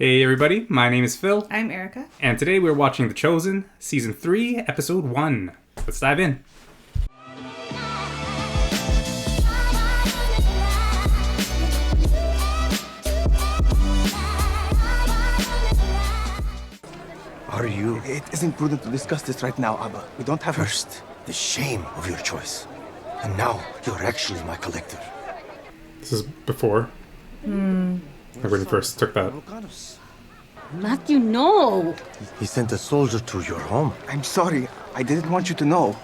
Hey everybody, my name is Phil. I'm Erika. And today we're watching The Chosen, Season 3, Episode 1. Let's dive in. Are you? It isn't prudent to discuss this right now, Abba. We don't have... First, the shame of your choice. And now, you're actually my collector. This is before. Like when he first took that. Matthew, no! He sent a soldier to your home. I'm sorry. I didn't want you to know.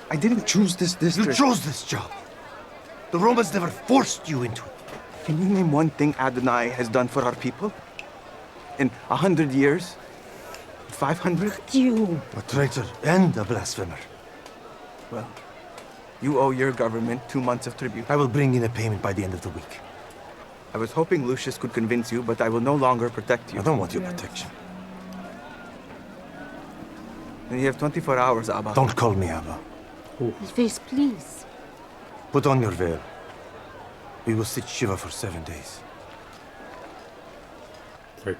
I didn't choose this district. You chose this job. The Romans never forced you into it. Can you name one thing Adonai has done for our people? In 100 years? 500? You! A traitor and a blasphemer. Well, you owe your government 2 months of tribute. I will bring in a payment by the end of the week. I was hoping Lucius could convince you, but I will no longer protect you. I don't want your protection. And you have 24 hours, Abba. Don't call me Abba. Face, please. Put on your veil. We will sit Shiva for 7 days. Like,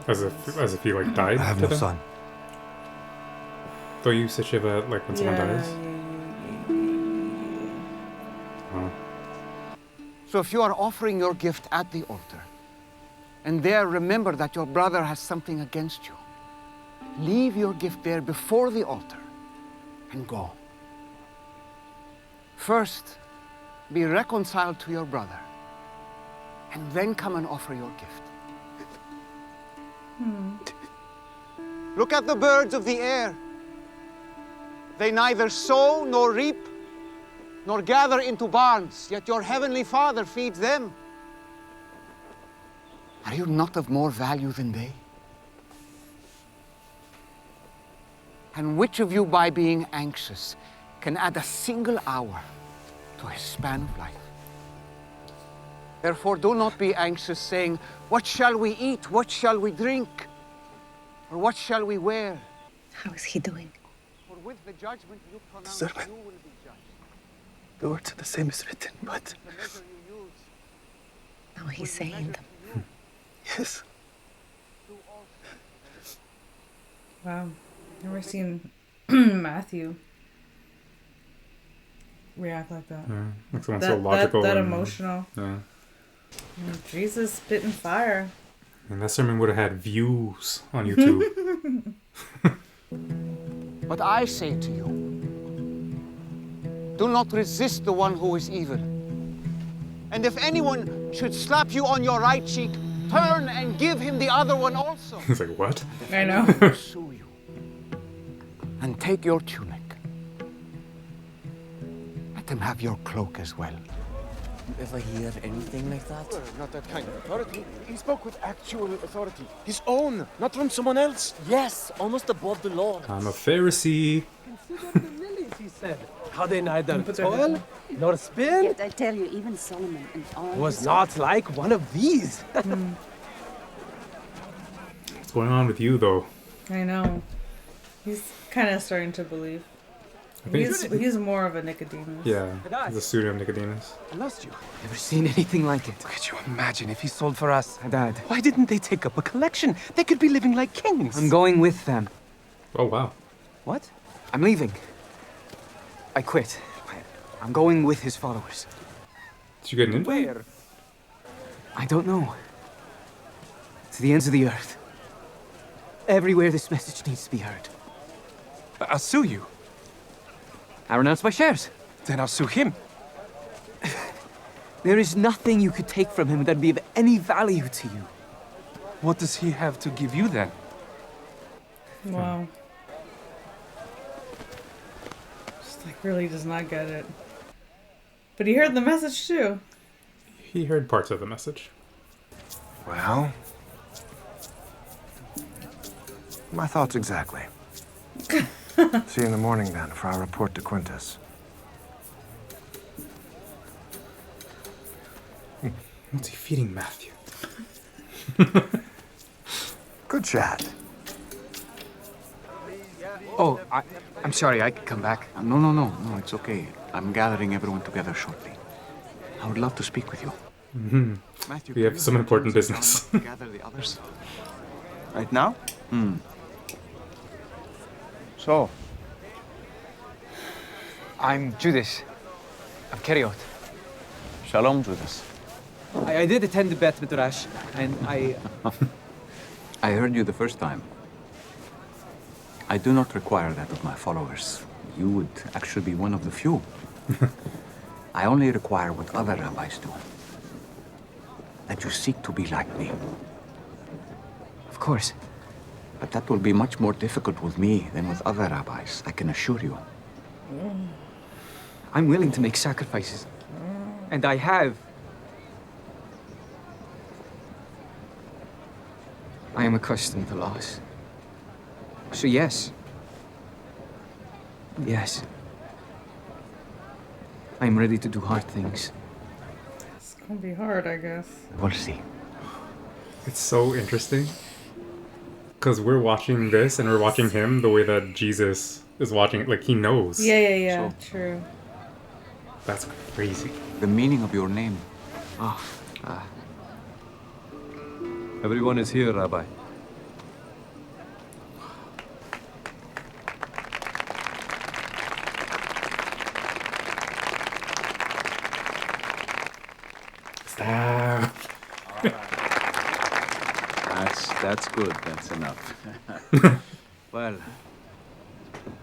as if he like died. I have no son. Don't you sit Shiva like when someone dies? Oh. So if you are offering your gift at the altar, and there remember that your brother has something against you, leave your gift there before the altar and go. First, be reconciled to your brother, and then come and offer your gift. Look at the birds of the air. They neither sow nor reap, nor gather into barns, yet your heavenly Father feeds them. Are you not of more value than they? And which of you, by being anxious, can add a single hour to his span of life? Therefore, do not be anxious, saying, what shall we eat? What shall we drink? Or what shall we wear? How is he doing? For with the judgment you pronounce, Servant. you will be judged. The words are the same as written, but... The measure you use, Now he's saying them. Yes. Wow. Never seen Matthew react like that. Yeah, like someone so logical. That and, emotional. Yeah. Jesus spitting fire. And that sermon would have had views on YouTube. But I say to you, do not resist the one who is evil. And if anyone should slap you on your right cheek, turn and give him the other one also. He's like, what? I know. Pursue you and take your tunic. Let him have your cloak as well. Ever hear anything like that? Not that kind of authority. He spoke with actual authority. His own, not from someone else. Yes, almost above the law. I'm a Pharisee. Consider the lilies, he said. How they neither Put their toil nor spin. Yet I tell you, even Solomon and all Was his- not like one of these. What's going on with you, though? I know. He's kind of starting to believe. I think He's more of a Nicodemus. yeah, he's a pseudo Nicodemus. I lost you. Never seen anything like it. Could you imagine if he sold for us? Dad. Why didn't they take up a collection? They could be living like kings. I'm going with them. Oh, wow. What? I'm leaving. I quit. I'm going with his followers. Did you get an invite? Where? I don't know. To the ends of the earth. Everywhere this message needs to be heard. I'll sue you. I renounce my shares. Then I'll sue him. There is nothing you could take from him that'd be of any value to you. What does he have to give you then? Wow. Just like really does not get it. But he heard the message too. He heard parts of the message. Well... my thoughts exactly. See you in the morning, then, for our report to Quintus. What's he feeding Matthew? Good chat. Oh, I'm sorry, I could come back. No, it's okay. I'm gathering everyone together shortly. I would love to speak with you. Matthew, We can have you some help important James and business. John gather the others. Right now? So, I'm Judas of Keriot. Shalom, Judas. I did attend the Bet Midrash, and I heard you the first time. I do not require that of my followers. You would actually be one of the few. I only require what other rabbis do. That you seek to be like me. Of course. But that will be much more difficult with me than with other rabbis, I can assure you. I'm willing to make sacrifices. And I have. I am accustomed to loss. So yes. Yes. I am ready to do hard things. It's gonna be hard, I guess. We'll see. It's so interesting. Because we're watching this and we're watching him the way that Jesus is watching it. Like, he knows. Yeah, true. That's crazy. The meaning of your name. Everyone is here, Rabbi. Stop. That's good. That's enough. Well,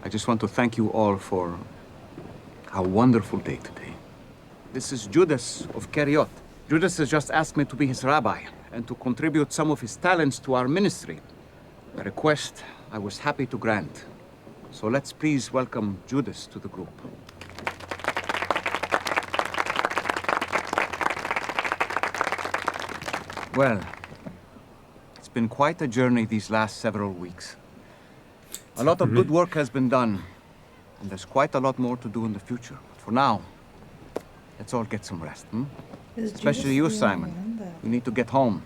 I just want to thank you all for a wonderful day today. This is Judas of Keriot. Judas has just asked me to be his rabbi and to contribute some of his talents to our ministry. A request I was happy to grant. So let's please welcome Judas to the group. Well, it's been quite a journey these last several weeks. A lot of good work has been done, and there's quite a lot more to do in the future. But for now, let's all get some rest, Especially you, Simon. You need to get home.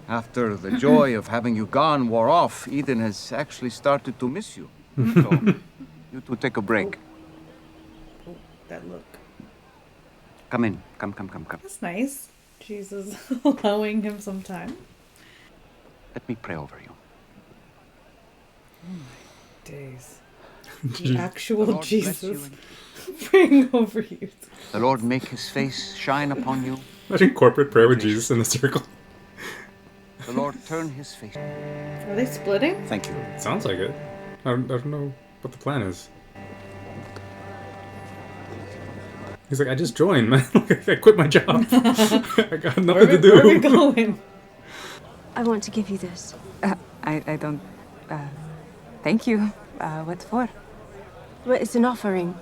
After the joy of having you gone wore off, Eden has actually started to miss you. So, you two take a break. Oh, that look. Come in. Come. That's nice. Jesus allowing him some time. Let me pray over you. Oh my days. Jeez. The actual Lord bless you Jesus praying over you. The Lord make his face shine upon you. Imagine corporate prayer with Jesus in the circle. The Lord turn his face. Are they splitting? Thank you. Sounds like it. I don't know what the plan is. He's like, I just joined, man. I quit my job. I got nothing to do. Where are we going? I want to give you this. I don't... thank you. What for? Well, it's an offering.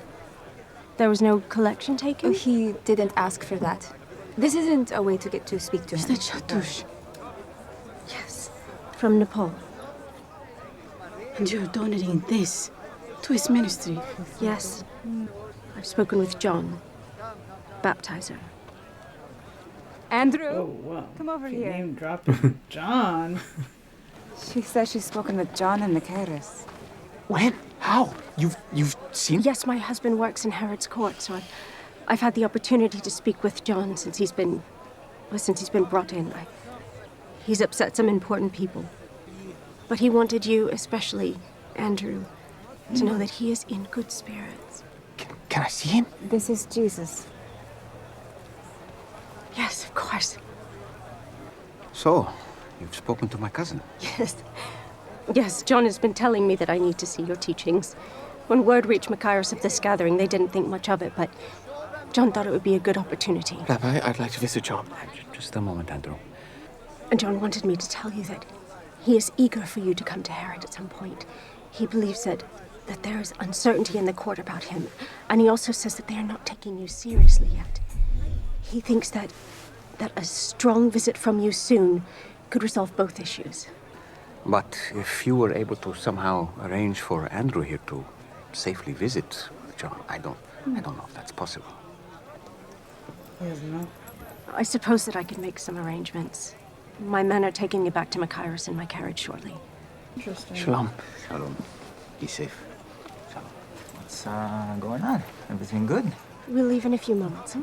There was no collection taken? Oh, he didn't ask for that. This isn't a way to get to speak to him. Is that Chatouche? Yes. From Nepal. And you're donating this to his ministry? Yes. I've spoken with John, baptizer. Andrew, Oh, wow. come over Keep here. Name dropping John. She says she's spoken with John and Nicaris. When? How? You've seen? Yes, my husband works in Herod's court, so I've had the opportunity to speak with John since he's been brought in. He's upset some important people. But he wanted you, especially Andrew, to know that he is in good spirits. Can I see him? This is Jesus. Yes, of course. So, you've spoken to my cousin. Yes. Yes, John has been telling me that I need to see your teachings. When word reached Machias of this gathering, they didn't think much of it, but John thought it would be a good opportunity. Rabbi, I'd like to visit John. Just a moment, Andrew. And John wanted me to tell you that he is eager for you to come to Herod at some point. He believes that there is uncertainty in the court about him, and he also says that they are not taking you seriously yet. He thinks that a strong visit from you soon could resolve both issues. But if you were able to somehow arrange for Andrew here to safely visit John, I don't know if that's possible. He doesn't know. I suppose that I could make some arrangements. My men are taking me back to Machias in my carriage shortly. Interesting. Shalom. Shalom. Be safe. Shalom. What's, going on? Everything good? We'll leave in a few moments, huh?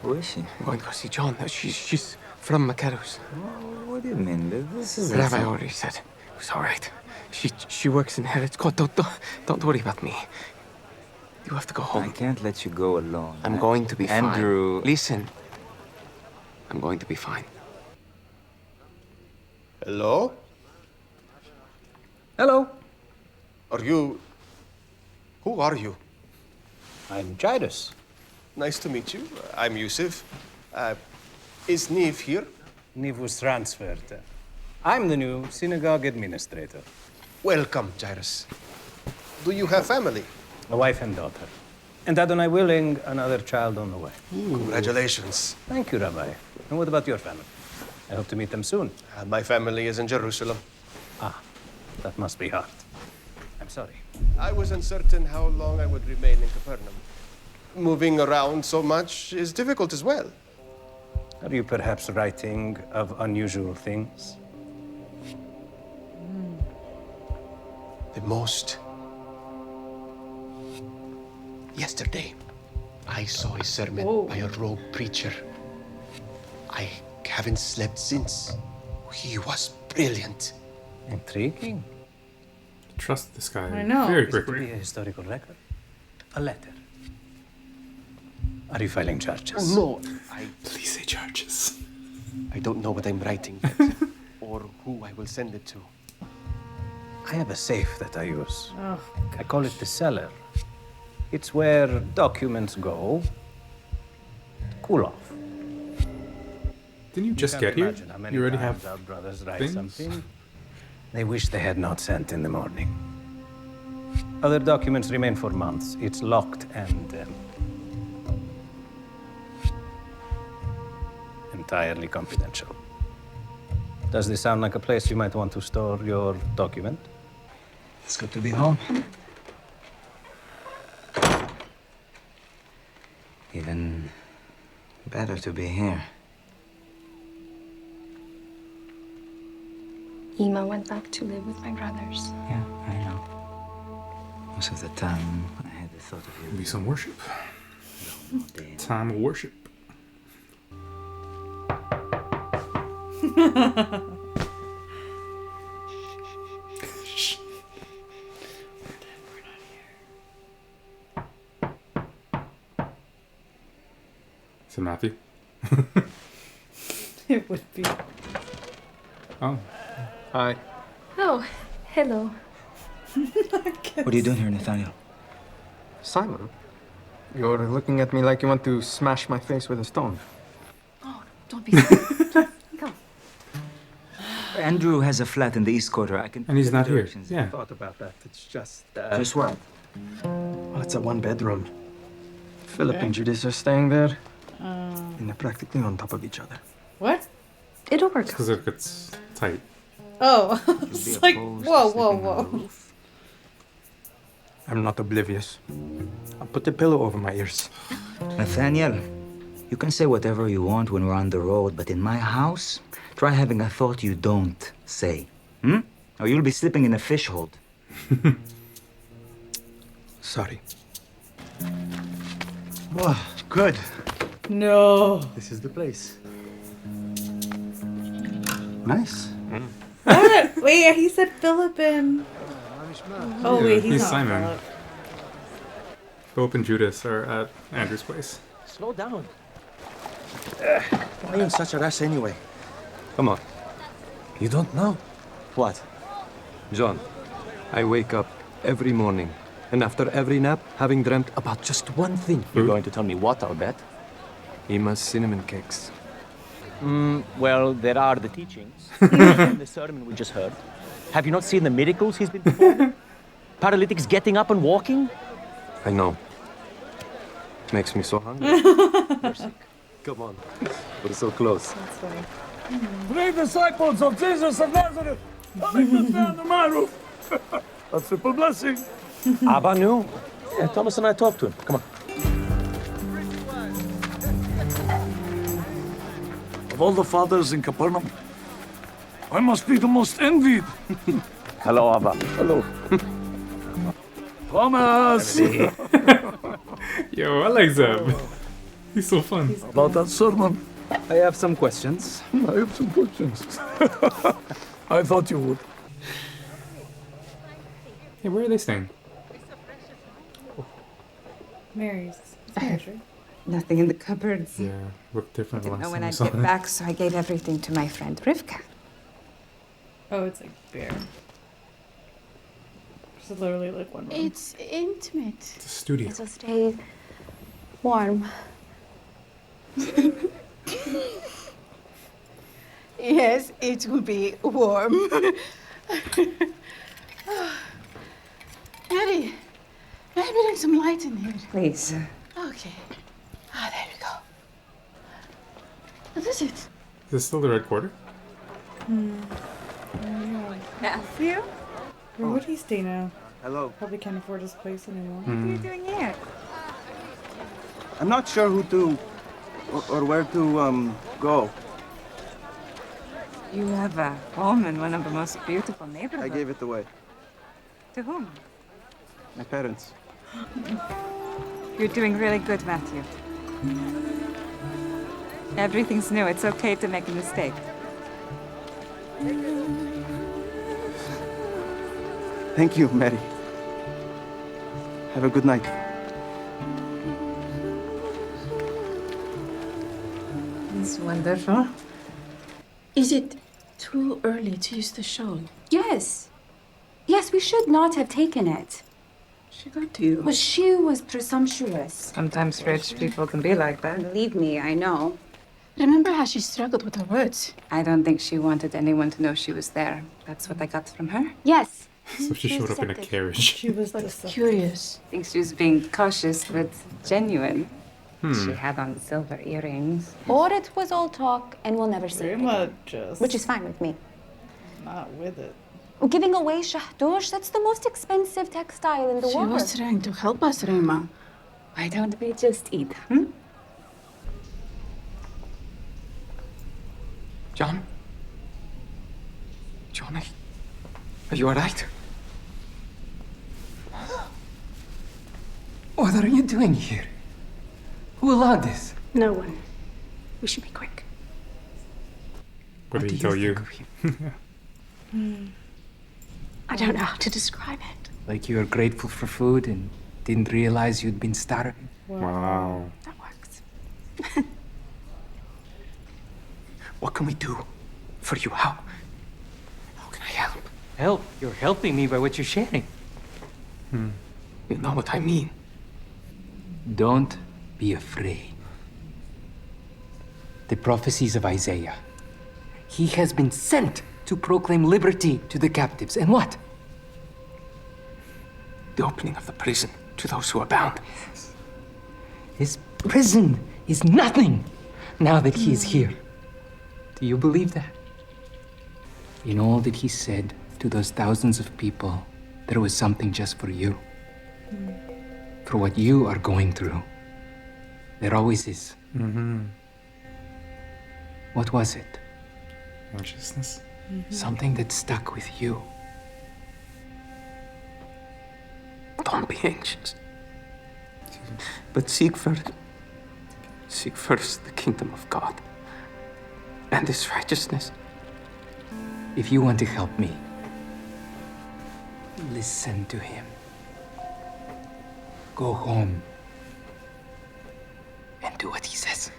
Who is she? I'm going to go see John. She's from Macaro's. Oh, what do you mean? This is Rabbi already said it was all right. She works in Herod's court. Don't worry about me. You have to go home. I can't let you go alone. I'm going to be fine. Andrew. Listen. I'm going to be fine. Hello? Hello. Are you... Who are you? I'm Jairus. Nice to meet you. I'm Yusuf. Is Neve here? Neve was transferred. I'm the new synagogue administrator. Welcome, Jairus. Do you have family? A wife and daughter. And Adonai willing, another child on the way. Congratulations. Thank you, Rabbi. And what about your family? I hope to meet them soon. My family is in Jerusalem. Ah, that must be hard. I'm sorry. I was uncertain how long I would remain in Capernaum. Moving around so much is difficult as well. Are you perhaps writing of unusual things? The most. Yesterday, I saw a sermon by a rogue preacher. I haven't slept since. He was brilliant. Intriguing. Trust this guy I know. very Is it to quickly. be a historical record? A letter? Are you filing charges? No, Please say charges. I don't know what I'm writing yet, or who I will send it to. I have a safe that I use. Oh, I call it the cellar. It's where documents go to cool off. Didn't you just get here? You already have our brothers write things? something they wish they had not sent in the morning. Other documents remain for months. It's locked and entirely confidential. Does this sound like a place you might want to store your document? It's good to be home. Even better to be here. Ima went back to live with my brothers. Yeah, I know. Most of the time, I had the thought of you. Be some worship. Time of worship. Is it Matthew? It would be. Oh. Hi. Oh, hello. What are you doing here, Nathaniel? Simon, you're looking at me like you want to smash my face with a stone. Oh, don't be silly. Come. Andrew has a flat in the East Quarter. I can. And he's not here. directions. Yeah. I thought about that. It's just... Just what? Well, it's a one-bedroom. Philip and Judith are staying there. And they're practically on top of each other. What? It'll work. Because it gets tight. Oh, it's like, whoa. I'm not oblivious. I'll put the pillow over my ears. Nathaniel, you can say whatever you want when we're on the road, but in my house, try having a thought you don't say. Or you'll be sleeping in a fish hold. Sorry. Well, good. No. This is the place. Nice. What? Wait, he said Philip and... Oh, wait, he's not Simon. Philip. Philip and Judas are at Andrew's place. Slow down. Why are you in such a rush anyway? Come on. You don't know? What? John, I wake up every morning, and after every nap, having dreamt about just one thing. You're going to tell me what, I'll bet? Ima's cinnamon cakes. Well, there are the teachings. The sermon we just heard. Have you not seen the miracles he's been performing? Paralytics getting up and walking? I know. Makes me so hungry. You're sick. Come on. We're so close. That's funny. Three disciples of Jesus of Nazareth. Coming to stay under my roof. A triple blessing. Abba knew. Yeah, Thomas and I talked to him. Come on. Of all the fathers in Capernaum, I must be the most envied. Hello, Abba. Hello. Thomas! Yo, I like Zeb. He's so fun. About that sermon, I have some questions. I have some questions. I thought you would. Hey, where are they staying? Mary's. It's Mary's, right? Nothing in the cupboards. Yeah, looked different Didn't last know when time I I'd saw get it. back, so I gave everything to my friend Rivka. Oh, it's like bare. It's literally like one room. It's intimate. It's a studio. It'll stay warm. Yes, it will be warm. Mary, may I bring some light in here? Please. Okay. Ah, there we go. What is it? Is this still the red quarter? Matthew? Where would he stay now? Hello. Probably can't afford his place anymore. What are you doing here? I'm not sure who to or where to go. You have a home in one of the most beautiful neighborhoods. I gave it away. To whom? My parents. You're doing really good, Matthew. Everything's new. It's okay to make a mistake. Thank you, Mary. Have a good night. It's wonderful. Is it too early to use the shawl? Yes. Yes, we should not have taken it. She got to you. But she was presumptuous. Sometimes rich people can be like that. Believe me, I know. Remember how she struggled with her words? I don't think she wanted anyone to know she was there. That's what I got from her. Yes. So she showed up in a carriage. She was curious. I think she was being cautious but genuine. Hmm. She had on silver earrings. Or it was all talk and we'll never see Very it much again. just Which is fine with me. not with it. Giving away shahdosh, that's the most expensive textile in the She world. was trying to help us, Rema. Why don't we just eat, hmm? John? John, are you alright? What are you doing here? Who allowed this? No one. We should be quick. What did he tell you? I don't know how to describe it. Like you were grateful for food and didn't realize you'd been starving? Wow. That works. What can we do for you? How can I help? Help? You're helping me by what you're sharing. You know what I mean. Don't be afraid. The prophecies of Isaiah. He has been sent to proclaim liberty to the captives. And what? The opening of the prison to those who are bound. His prison is nothing now that he is here. Do you believe that? In all that he said to those thousands of people, there was something just for you. For what you are going through. There always is. Mm-hmm. What was it? Anxiousness. Something that stuck with you. Don't be anxious. But seek first the kingdom of God and his righteousness. If you want to help me, listen to him. Go home and do what he says.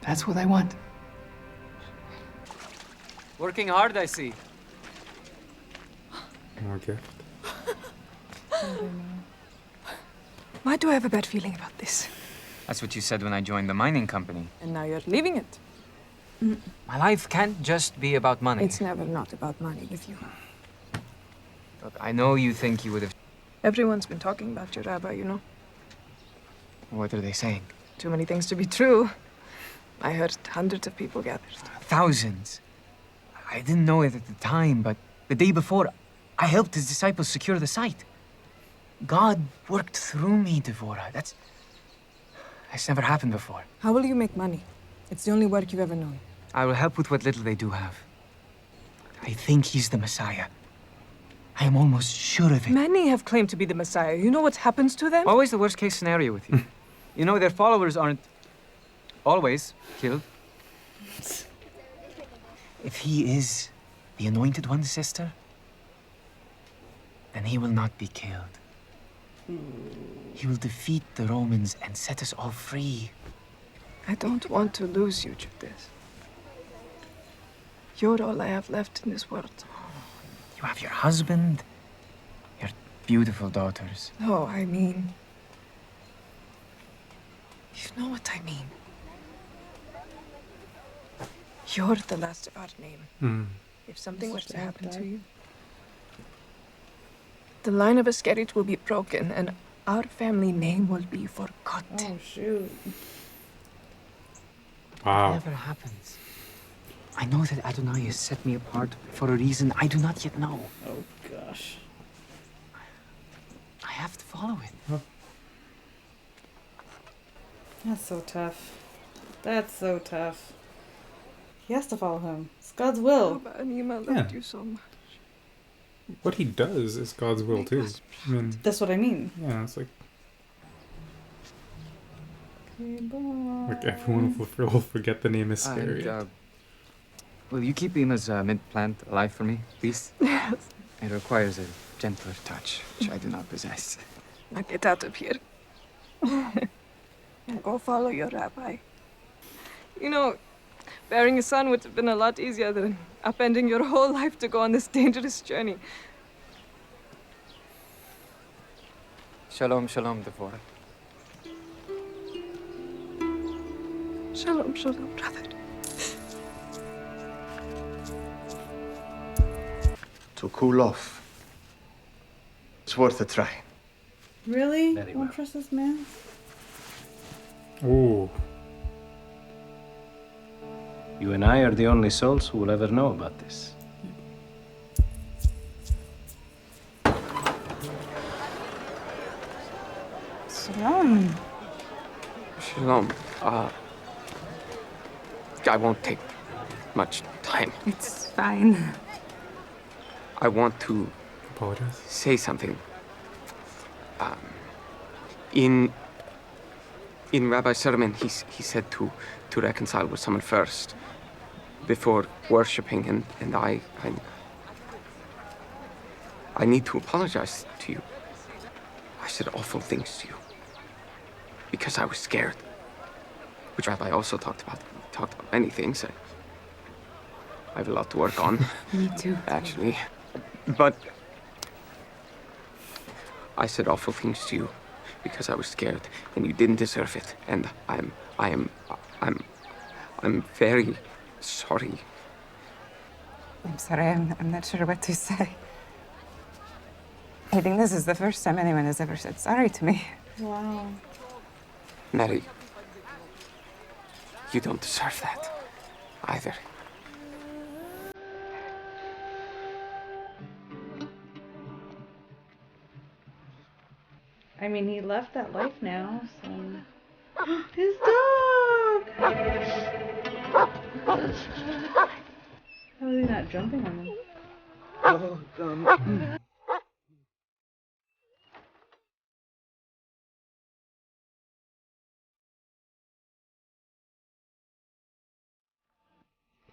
That's what I want. Working hard, I see. Okay. Why do I have a bad feeling about this? That's what you said when I joined the mining company. And now you're leaving it. My life can't just be about money. It's never not about money with you. Look, I know you think you would have... Everyone's been talking about your rabbi, you know. What are they saying? Too many things to be true. I heard hundreds of people gathered. Thousands. I didn't know it at the time, but the day before, I helped his disciples secure the site. God worked through me, Devorah. That's never happened before. How will you make money? It's the only work you've ever known. I will help with what little they do have. I think he's the Messiah. I am almost sure of it. Many have claimed to be the Messiah. You know what happens to them? Always the worst case scenario with you. You know, their followers aren't always killed. If he is the Anointed One, sister, then he will not be killed. He will defeat the Romans and set us all free. I don't want to lose you, Judith. You're all I have left in this world. You have your husband, your beautiful daughters. No, I mean... You know what I mean. You're the last of our name. If something were to happen to you, the line of Askerich will be broken and our family name will be forgotten. Oh, shoot. Wow. Whatever happens, I know that Adonai has set me apart for a reason I do not yet know. Oh, gosh. I have to follow it. Huh. That's so tough. That's so tough. He has to follow him. It's God's will. Anima loved you so much. What he does is God's will too. I mean, that's what I mean. Yeah, it's like Okay, bye. like everyone will forget the name is scary. Will you keep Ima's mint plant alive for me, please? Yes. It requires a gentler touch, which I do not possess. Now get out of here. And go follow your rabbi. You know, bearing a son would have been a lot easier than upending your whole life to go on this dangerous journey. Shalom, shalom, Devorah. Shalom, shalom, brother. To cool off. It's worth a try. Really? Very Won't trust this man? Ooh. You and I are the only souls who will ever know about this. Shalom. Shalom. I won't take much time. It's fine. I want to apologize. Say something. In Rabbi's sermon, he said to reconcile with someone first before worshiping, and I need to apologize to you. I said awful things to you because I was scared, which Rabbi also talked about. He talked about many things. I have a lot to work on. Me too. Actually, but I said awful things to you because I was scared, and you didn't deserve it. And I'm very sorry. I'm sorry, I'm not sure what to say. I think this is the first time anyone has ever said sorry to me. Wow. Mary, you don't deserve that either. I mean, he left that life now, so... His dog! How is he not jumping on him? Oh,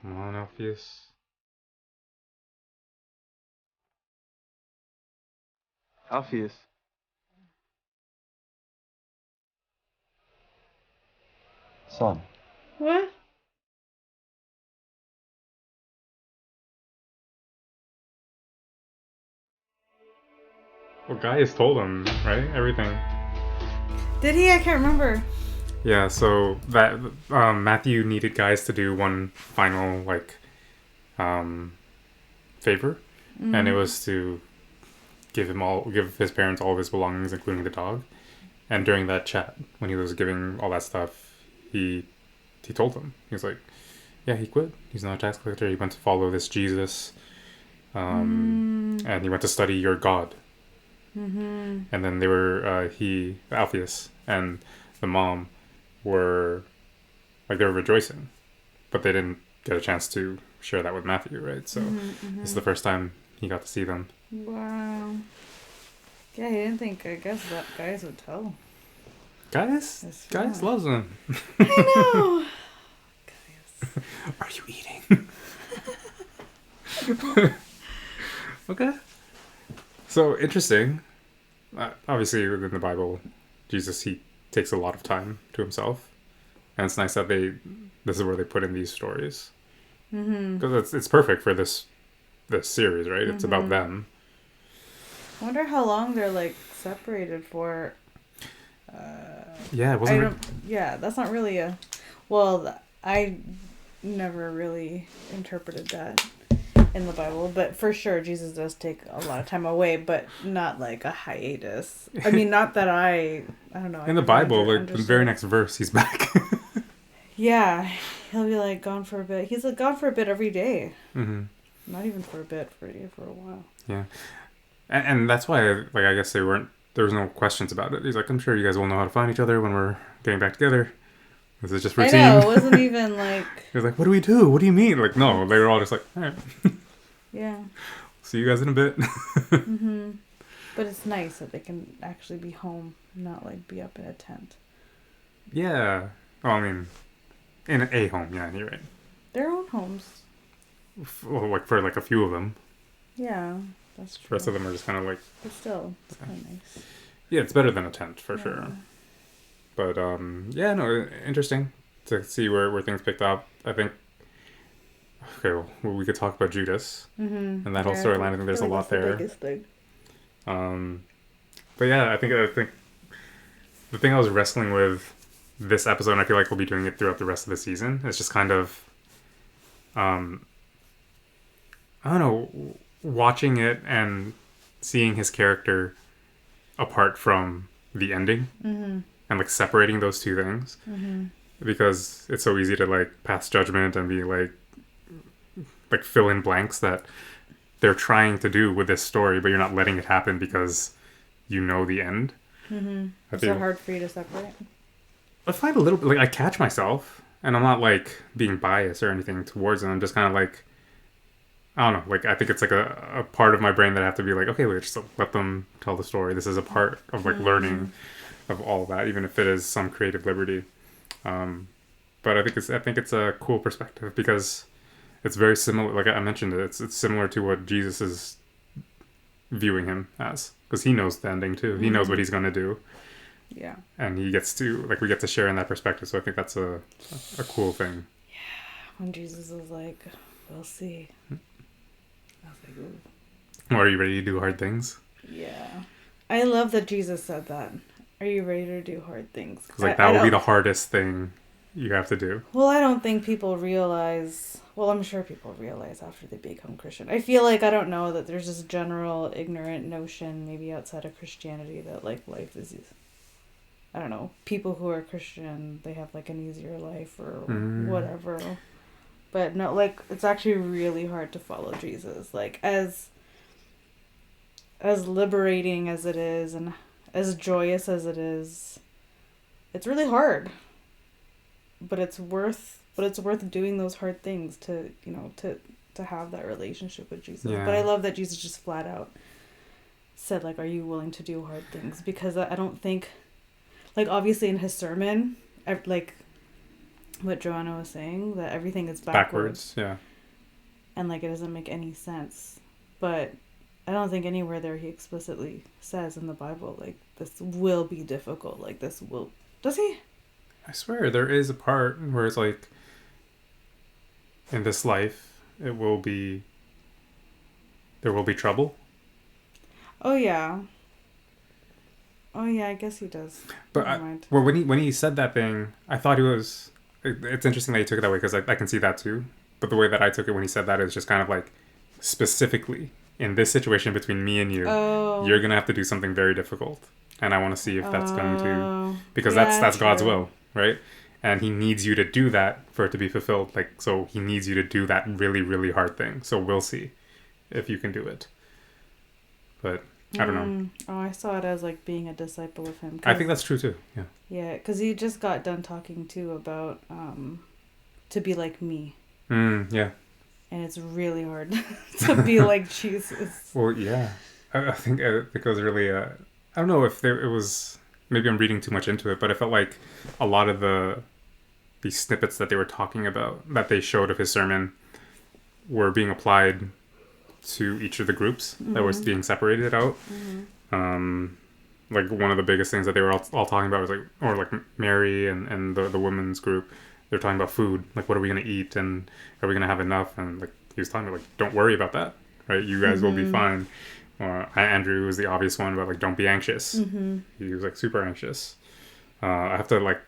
Come on, Alpheus. Alpheus. Son. What? Well, Gaius told him, right? Everything. Did he? I can't remember. Yeah, so that Matthew needed Gaius to do one final favor, and it was to give his parents all of his belongings, including the dog. And during that chat, when he was giving all that stuff, he told them, he was like, yeah, he quit. He's not a tax collector. He went to follow this Jesus, and he went to study your God. Mm-hmm. And then they were Alpheus and the mom were rejoicing, but they didn't get a chance to share that with Matthew, right? So this is the first time he got to see them. Wow. Yeah, he didn't think, I guess, that guys would tell. Gaius loves him. I know. Are you eating? Okay. So interesting. Obviously, within the Bible, Jesus, he takes a lot of time to himself, and it's nice that this is where they put in these stories, because it's perfect for this series, right? It's about them. I wonder how long they're like separated for. Yeah, it wasn't. Yeah, that's not really a. Well, I never really interpreted that in the Bible, but for sure Jesus does take a lot of time away, but not like a hiatus. I mean, not that I don't know. In the Bible, like the very next verse, he's back. Yeah, he'll be like gone for a bit. He's like gone for a bit every day. Mm-hmm. Not even for a bit, for a while. Yeah, and that's why, like, I guess there was no questions about it. He's like, I'm sure you guys will know how to find each other when we're getting back together. This is just routine. I know, it wasn't even like... He was like, what do we do? What do you mean? Like, no, they were all just like, all right. Yeah. See you guys in a bit. But it's nice that they can actually be home, not like be up in a tent. Yeah. Oh, I mean, in a home, yeah, you're right. Their own homes. Well, like for like a few of them. Yeah, that's true. The rest of them are just kind of like... But still, it's kind of nice. Yeah, it's better than a tent, for sure. But, yeah, no, interesting to see where things picked up. I think, okay, well, we could talk about Judas and that whole storyline. I think there's a lot there. Biggest thing. But yeah, I think the thing I was wrestling with this episode, and I feel like we'll be doing it throughout the rest of the season, is just kind of, I don't know, watching it and seeing his character apart from the ending. And like separating those two things, because it's so easy to like pass judgment and be like fill in blanks that they're trying to do with this story, but you're not letting it happen because you know the end. Is it hard for you to separate? I find a little bit, like, I catch myself, and I'm not like being biased or anything towards them. I'm just kind of like, I don't know, like I think it's like a part of my brain that I have to be like, okay, wait, just let them tell the story. This is a part of like learning of all that, even if it is some creative liberty. But I think it's a cool perspective because it's very similar. Like I mentioned, it's similar to what Jesus is viewing him as, because he knows the ending too. He knows what he's going to do. Yeah. And he gets to, like, we get to share in that perspective. So I think that's a cool thing. Yeah. When Jesus was like, we'll see. I was like, ooh. Well, are you ready to do hard things? Yeah. I love that Jesus said that. Are you ready to do hard things? Because like that would be the hardest thing you have to do. Well, I don't think people realize. Well, I'm sure people realize after they become Christian. I feel like, I don't know, that there's this general ignorant notion, maybe outside of Christianity, that like life is, I don't know, people who are Christian, they have like an easier life or whatever. But no, like it's actually really hard to follow Jesus. Like as liberating as it is and as joyous as it is, it's really hard. But it's worth doing those hard things to, you know, to have that relationship with Jesus. Yeah. But I love that Jesus just flat out said, like, are you willing to do hard things? Because I don't think, like, obviously in his sermon, like what Joanna was saying, that everything is backwards. Yeah. And like it doesn't make any sense. But I don't think anywhere there he explicitly says in the Bible, like, this will be difficult. Like, this will... Does he? I swear there is a part where it's like, in this life, there will be trouble. Oh, yeah. Oh, yeah, I guess he does. But when he said that thing, I thought he was... It's interesting that he took it that way, because I can see that too. But the way that I took it when he said that is just kind of like, specifically, in this situation between me and you, you're going to have to do something very difficult. And I want to see if that's going to... Because that's God's will, right? And he needs you to do that for it to be fulfilled. Like, so he needs you to do that really, really hard thing. So we'll see if you can do it. But I don't know. Oh, I saw it as like being a disciple of him. I think that's true too. Yeah. Yeah, because he just got done talking too about to be like me. Yeah. And it's really hard to be like Jesus. Well, yeah. I think it was really... I don't know if it was maybe I'm reading too much into it, but I felt like a lot of these snippets that they were talking about, that they showed of his sermon, were being applied to each of the groups that was being separated out. Like one of the biggest things that they were all talking about was like Mary and the women's group, they're talking about food, like what are we going to eat and are we going to have enough, and like he was talking about like, don't worry about that, right? You guys will be fine. Andrew was the obvious one about like, don't be anxious. He was like super anxious. I have to like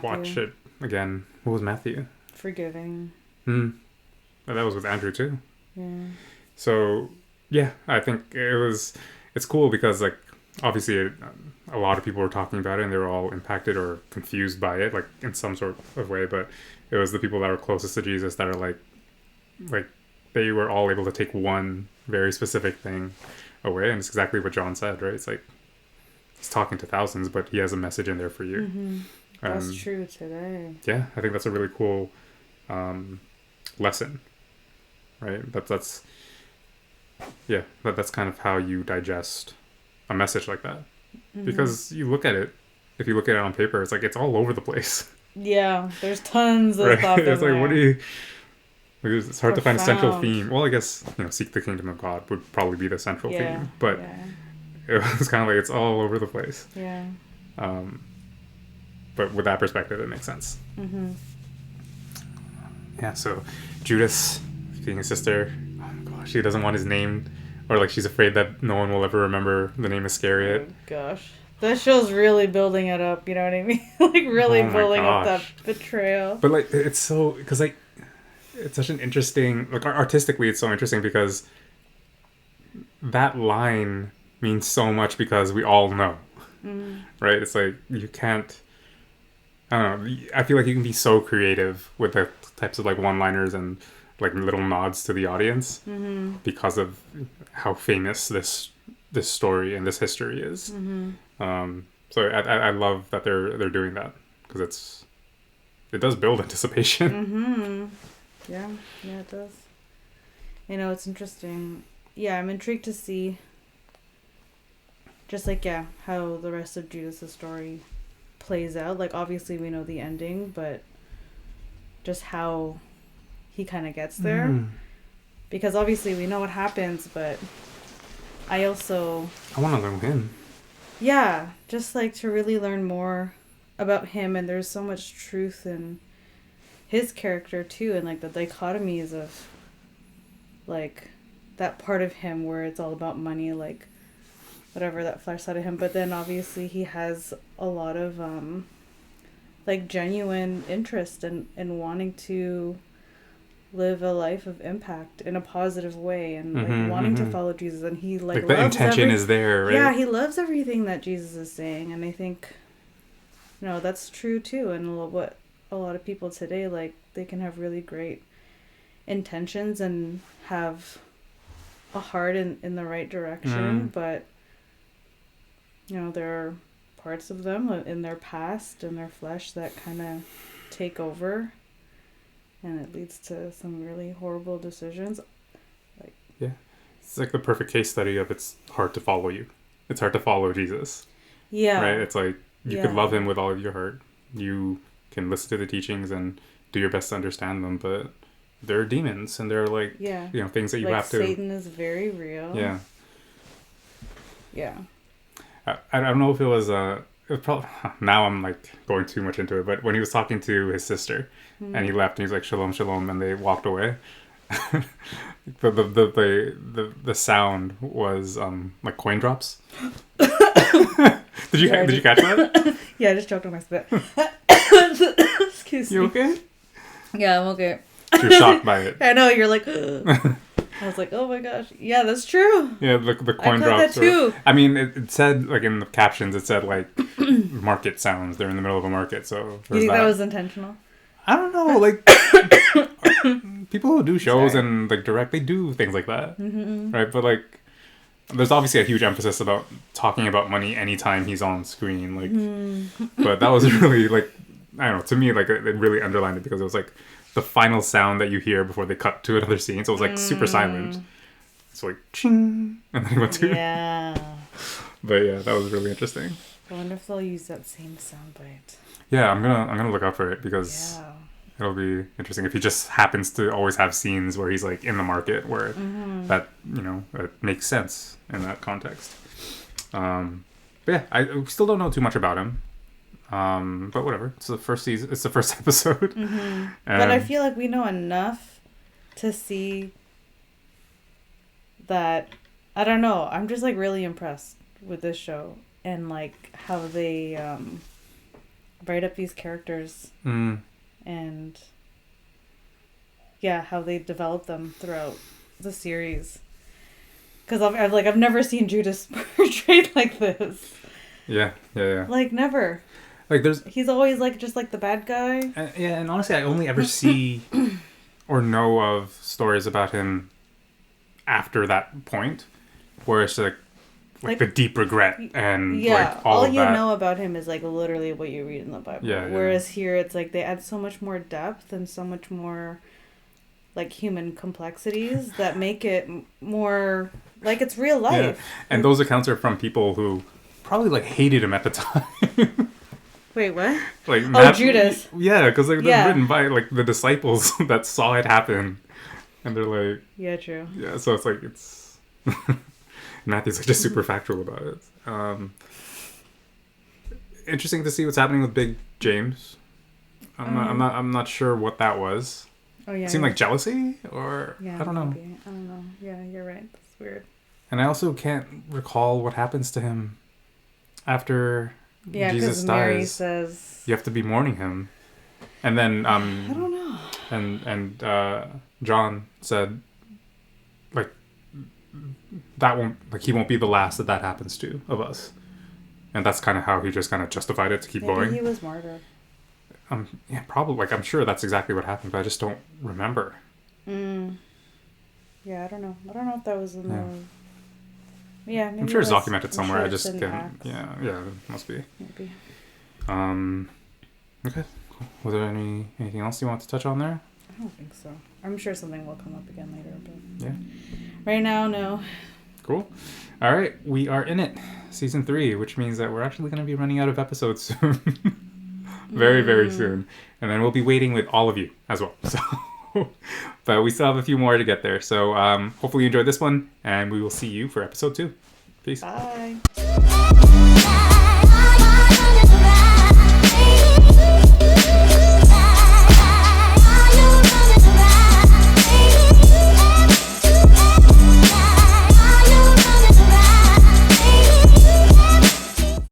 watch it again. What was Matthew? Forgiving. That was with Andrew too. Yeah. So yeah, I think it's cool because like obviously a lot of people were talking about it and they were all impacted or confused by it, like in some sort of way, but it was the people that were closest to Jesus that are like they were all able to take one very specific thing away, and it's exactly what John said, right? It's like he's talking to thousands, but he has a message in there for you. That's true today. Yeah, I think that's a really cool lesson, right? That's kind of how you digest a message like that, because you look at it, if you look at it on paper, it's like it's all over the place. Yeah, there's tons of right? stuff. It's like, there. what do you? It's hard to find a central Profound. theme. Well, I guess seek the kingdom of God would probably be the central theme, but it was kind of like it's all over the place. Yeah. But with that perspective, it makes sense. Yeah. So Judas being his sister, oh my gosh, she doesn't want his name, or like she's afraid that no one will ever remember the name Iscariot. Oh, gosh. That show's really building it up, you know what I mean? Like really building up that betrayal. But like it's so, because like it's such an interesting, like artistically it's so interesting because that line means so much because we all know. Right? It's like you can't, I don't know, I feel like you can be so creative with the types of like one-liners and like little nods to the audience because of how famous this story and this history is. So I love that they're doing that because it does build anticipation. Yeah, it does. You know, it's interesting. Yeah, I'm intrigued to see just like how the rest of Judas' story plays out. Like obviously we know the ending, but just how he kind of gets there. Because obviously we know what happens, but I want to learn him. Yeah, just like to really learn more about him, and there's so much truth in his character too, and like the dichotomies of like that part of him where it's all about money, like whatever, that flesh side of him, but then obviously he has a lot of like genuine interest in wanting to live a life of impact in a positive way, and like wanting to follow Jesus, and he like the intention is there, right? Yeah, he loves everything that Jesus is saying, and I think that's true too. And what a lot of people today, like, they can have really great intentions and have a heart in the right direction, but there are parts of them in their past and their flesh that kind of take over, and it leads to some really horrible decisions. Like, yeah, it's like the perfect case study of it's hard to follow you. It's hard to follow Jesus. Yeah. Right? It's like you could love him with all of your heart. You can listen to the teachings and do your best to understand them, but there are demons and they're like things that you have to. Satan is very real. Yeah. Yeah. I don't know if it was probably, now I'm like going too much into it, but when he was talking to his sister and he left and he's like shalom shalom and they walked away, the sound was like coin drops. Did you catch that? Yeah, I just choked on my spit. Excuse me. You okay? Yeah, I'm okay. You're shocked by it. I know, you're like, I was like, oh my gosh. Yeah, that's true. Yeah, the coin drops. That too. I mean, it said, like in the captions, it said like market sounds. They're in the middle of a market, so. You think that was intentional? I don't know. Like, people who do shows and like direct, they do things like that. Right? But like, there's obviously a huge emphasis about talking about money anytime he's on screen. Like, but that was really like, I don't know, to me, like it really underlined it because it was like the final sound that you hear before they cut to another scene. So it was like super silent. It's like ching, and then he went to. Yeah. But yeah, that was really interesting. I wonder if they'll use that same soundbite. Yeah, I'm gonna look up for it because it'll be interesting if he just happens to always have scenes where he's like in the market where that it makes sense in that context. But yeah, I still don't know too much about him. But whatever. It's the first season. It's the first episode. But I feel like we know enough to see that. I don't know. I'm just like really impressed with this show and like how they write up these characters and how they develop them throughout the series. Because I've never seen Judas portrayed like this. Yeah. Like never. Like he's always like just like the bad guy. And honestly, I only ever see or know of stories about him after that point, where it's like the deep regret and like all you know about him is like literally what you read in the Bible. Whereas here it's like they add so much more depth and so much more like human complexities that make it more like it's real life. And those accounts are from people who probably like hated him at the time. Wait, what? Like Judas. Yeah, because like they're written by like the disciples that saw it happen, and they're like, yeah, true. Yeah, so it's like it's Matthew's like just super factual about it. Interesting to see what's happening with Big James. I'm not sure what that was. Oh yeah. It seemed like jealousy, or I don't know. Maybe. I don't know. Yeah, you're right. That's weird. And I also can't recall what happens to him after Jesus dies. Mary says you have to be mourning him, and then I don't know. And John said like that won't he won't be the last that happens to of us, and that's kind of how he just kind of justified it to keep going. He was martyred. Yeah, probably. Like I'm sure that's exactly what happened, but I just don't remember. Yeah, I don't know. I don't know if that was in the. Yeah, maybe I'm sure it's documented somewhere. Sure I just can't. Yeah, it must be. Maybe. Okay. Cool. Was there anything else you want to touch on there? I don't think so. I'm sure something will come up again later, but yeah. Right now, no. Cool. All right, we are in it, season 3, which means that we're actually going to be running out of episodes soon. Very, very soon, and then we'll be waiting with all of you as well. So. But we still have a few more to get there. So hopefully you enjoyed this one, and we will see you for episode 2. Peace. Bye.